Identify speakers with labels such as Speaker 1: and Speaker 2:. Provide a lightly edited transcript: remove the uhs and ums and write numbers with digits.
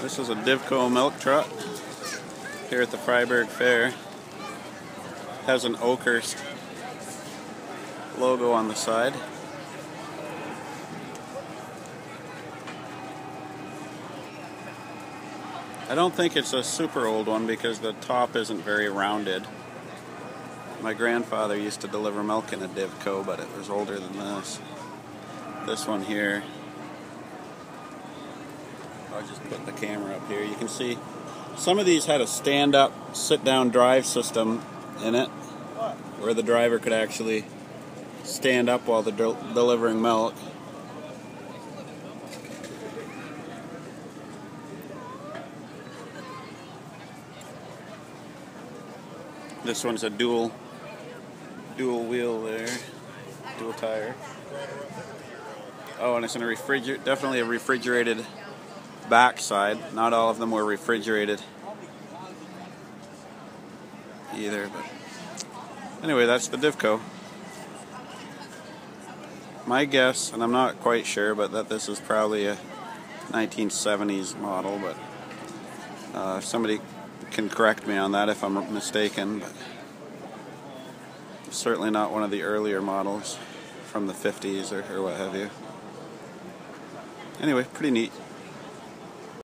Speaker 1: This is a Divco milk truck here at the Freiburg Fair. Has an Oakhurst logo on the side. I don't think it's a super old one because the top isn't very rounded. My grandfather used to deliver milk in a Divco, but it was older than this. This one here, I'll just put the camera up here. You can see some of these had a stand-up, sit-down drive system in it, where the driver could actually stand up while they're delivering milk. This one's a dual wheel there, dual tire. Oh, and it's in a definitely a refrigerated backside. Not all of them were refrigerated either, but anyway, that's the Divco. My guess, and I'm not quite sure, but that this is probably a 1970s model, but if somebody can correct me on that if I'm mistaken, but certainly not one of the earlier models from the 50s or what have you. Anyway, pretty neat.